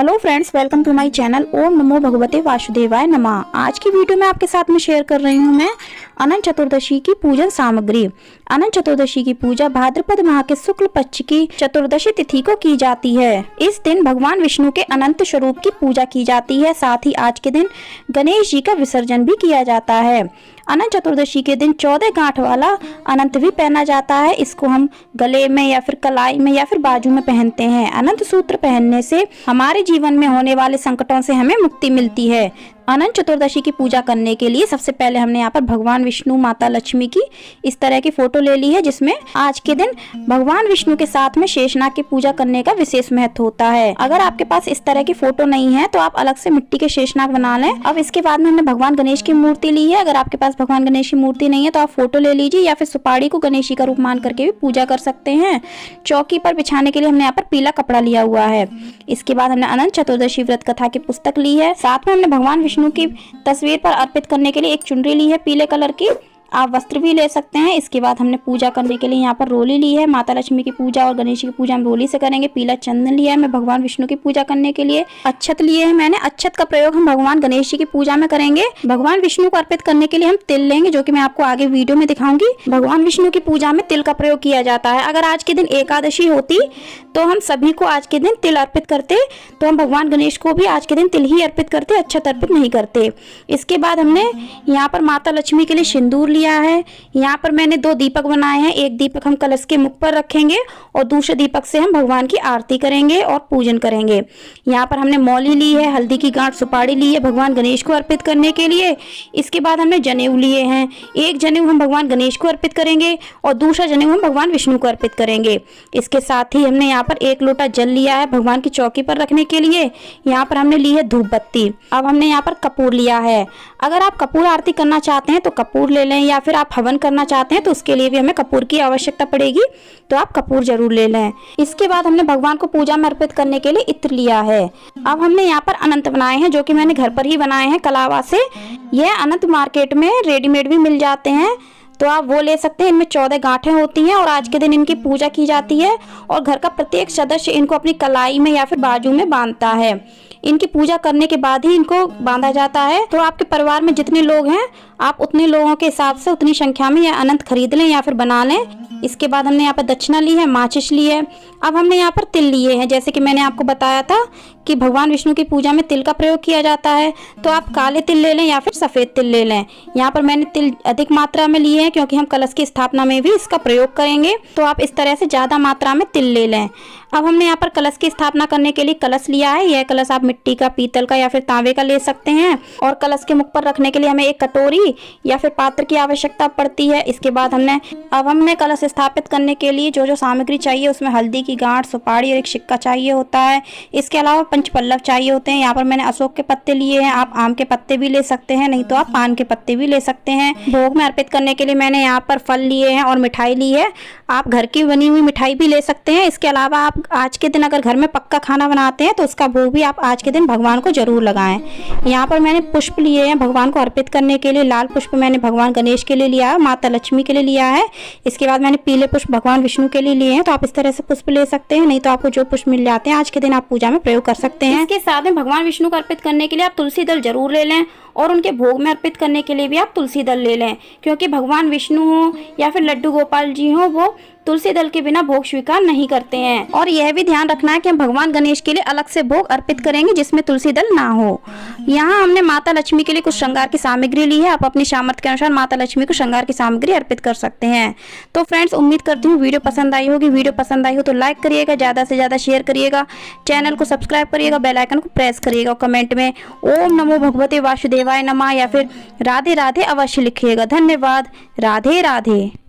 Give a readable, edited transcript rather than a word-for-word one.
Hello friends, welcome to my channel. ओम नमो भगवते वासुदेवाय नमः। आज की वीडियो में आपके साथ में शेयर कर रही हूँ मैं अनंत चतुर्दशी की पूजन सामग्री। अनंत चतुर्दशी की पूजा भाद्रपद माह के शुक्ल पक्ष की चतुर्दशी तिथि को की जाती है। इस दिन भगवान विष्णु के अनंत स्वरूप की पूजा की जाती है। साथ ही आज के दिन गणेश जी का विसर्जन भी किया जाता है। अनंत चतुर्दशी के दिन 14 गांठ वाला अनंत भी पहना जाता है। इसको हम गले में या फिर कलाई में या फिर बाजू में पहनते हैं। अनंत सूत्र पहनने से हमारे जीवन में होने वाले संकटों से हमें मुक्ति मिलती है। अनंत चतुर्दशी की पूजा करने के लिए सबसे पहले हमने यहाँ पर भगवान विष्णु, माता लक्ष्मी की इस तरह की फोटो ले ली है, जिसमें आज के दिन भगवान विष्णु के साथ में शेषनाग की पूजा करने का विशेष महत्व होता है। अगर आपके पास इस तरह की फोटो नहीं है तो आप अलग से मिट्टी के शेषनाग बना लें। अब इसके बाद में हमने भगवान गणेश की मूर्ति ली है। अगर आपके पास भगवान गणेश की मूर्ति नहीं है तो आप फोटो ले लीजिए या फिर सुपारी को गणेश जी का रूप मान करके भी पूजा कर सकते हैं। चौकी पर बिछाने के लिए हमने यहाँ पर पीला कपड़ा लिया हुआ है। इसके बाद हमने अनंत चतुर्दशी व्रत कथा की पुस्तक ली है। साथ में हमने भगवान विष्णु की तस्वीर पर अर्पित करने के लिए एक चुनरी ली है पीले कलर की। आप वस्त्र भी ले सकते हैं। इसके बाद हमने पूजा करने के लिए यहाँ पर रोली ली है। माता लक्ष्मी की पूजा और गणेश की पूजा हम रोली से करेंगे। पीला चंदन लिया है मैं भगवान विष्णु की पूजा करने के लिए। अक्षत लिए हैं मैंने। अक्षत का प्रयोग हम भगवान गणेश जी की पूजा में करेंगे। भगवान विष्णु को अर्पित करने के लिए हम तिल लेंगे, जो कि मैं आपको आगे वीडियो में दिखाऊंगी। भगवान विष्णु की पूजा में तिल का प्रयोग किया जाता है। अगर आज के दिन एकादशी होती तो हम सभी को आज के दिन तिल अर्पित करते, तो हम भगवान गणेश को भी आज के दिन तिल ही अर्पित करते, अक्षत अर्पित नहीं करते। इसके बाद हमने यहाँ पर माता लक्ष्मी के लिए सिंदूर लिया है। यहाँ पर मैंने 2 दीपक बनाए हैं। एक दीपक हम कलश के मुख पर रखेंगे और दूसरे दीपक से हम भगवान की आरती करेंगे और पूजन करेंगे। यहाँ पर हमने मौली ली है, हल्दी की गांठ, सुपारी ली है भगवान गणेश को अर्पित करने के लिए। इसके बाद हमने जनेऊ लिए हैं। एक जनेऊ हम भगवान गणेश को अर्पित करेंगे और दूसरा जनेऊ हम भगवान विष्णु को अर्पित करेंगे। इसके साथ ही हमने यहाँ पर 1 लोटा जल लिया है भगवान की चौकी पर रखने के लिए। यहाँ पर हमने ली है धूप बत्ती। अब हमने यहाँ पर कपूर लिया है। अगर आप कपूर आरती करना चाहते हैं तो कपूर ले लें, या फिर आप हवन करना चाहते हैं तो उसके लिए भी हमें कपूर की आवश्यकता पड़ेगी, तो आप कपूर जरूर ले लें। इसके बाद हमने भगवान को पूजा में अर्पित करने के लिए इत्र लिया है। अब हमने यहाँ पर अनंत बनाए हैं, जो कि मैंने घर पर ही बनाए हैं कलावा से। यह अनंत मार्केट में रेडीमेड भी मिल जाते हैं, तो आप वो ले सकते हैं। इनमें 14 गांठें होती हैं और आज के दिन इनकी पूजा की जाती है और घर का प्रत्येक सदस्य इनको अपनी कलाई में या फिर बाजू में बांधता है। इनकी पूजा करने के बाद ही इनको बांधा जाता है। तो आपके परिवार में जितने लोग हैं आप उतने लोगों के हिसाब से उतनी संख्या में यह अनंत खरीद लें या फिर बना लें। इसके बाद हमने यहाँ पर दक्षिणा ली है, माचिस ली है। अब हमने यहाँ पर तिल लिए हैं। जैसे कि मैंने आपको बताया था कि भगवान विष्णु की पूजा में तिल का प्रयोग किया जाता है, तो आप काले तिल ले लें या फिर सफ़ेद तिल ले लें। यहाँ पर मैंने तिल अधिक मात्रा में लिए हैं क्योंकि हम कलश की स्थापना में भी इसका प्रयोग करेंगे, तो आप इस तरह से ज़्यादा मात्रा में तिल ले लें। अब हमने यहाँ पर कलश की स्थापना करने के लिए कलश लिया है। यह कलश आप मिट्टी का, पीतल का या फिर तांबे का ले सकते हैं। और कलश के मुख पर रखने के लिए हमें एक कटोरी या फिर पात्र की आवश्यकता पड़ती है। इसके बाद हमने कलश स्थापित करने के लिए जो जो सामग्री चाहिए उसमें हल्दी की गांठ, सुपारी और एक सिक्का चाहिए होता है। इसके अलावा पंचपल्लव चाहिए होते हैं। यहाँ पर मैंने अशोक के पत्ते लिए हैं। आप आम के पत्ते भी ले सकते हैं, नहीं तो आप पान के पत्ते भी ले सकते हैं। भोग में अर्पित करने के लिए मैंने यहाँ पर फल लिए हैं और मिठाई ली है। आप घर की बनी हुई मिठाई भी ले सकते हैं। इसके अलावा आप आज के दिन अगर घर में पक्का खाना बनाते हैं तो उसका भोग भी आप आज के दिन भगवान को जरूर लगाएं। यहाँ पर मैंने पुष्प लिए हैं भगवान को अर्पित करने के लिए। लाल पुष्प मैंने भगवान गणेश के लिए लिया है, माता लक्ष्मी के लिए लिया है। इसके बाद मैंने पीले पुष्प भगवान विष्णु के लिए लिए हैं। तो आप इस तरह से पुष्प ले सकते हैं, नहीं तो आपको जो पुष्प मिल जाते हैं आज के दिन आप पूजा में प्रयोग कर सकते हैं। इसके साथ में भगवान विष्णु को अर्पित करने के लिए आप तुलसी दल जरूर ले लें और उनके भोग में अर्पित करने के लिए भी आप तुलसी दल ले लें, क्योंकि भगवान विष्णु हो या फिर लड्डू गोपाल जी हो, वो तुलसी दल के बिना भोग स्वीकार नहीं करते हैं। और यह भी ध्यान रखना है कि हम भगवान गणेश के लिए अलग से भोग अर्पित करेंगे जिसमें तुलसी दल ना हो। यहाँ हमने माता लक्ष्मी के लिए कुछ श्रृंगार की सामग्री ली है। आप अपनी सामर्थ्य के अनुसार माता लक्ष्मी को श्रृंगार की सामग्री अर्पित कर सकते हैं। तो फ्रेंड्स, उम्मीद करती हूँ वीडियो पसंद आई होगी। वीडियो पसंद आई हो तो लाइक करिएगा, ज़्यादा से ज़्यादा शेयर करिएगा, चैनल को सब्सक्राइब करिएगा, बेल आइकन को प्रेस करिएगा और कमेंट में ओम नमो भगवते वासुदेवाय नमः या फिर राधे राधे अवश्य लिखिएगा। धन्यवाद। राधे राधे।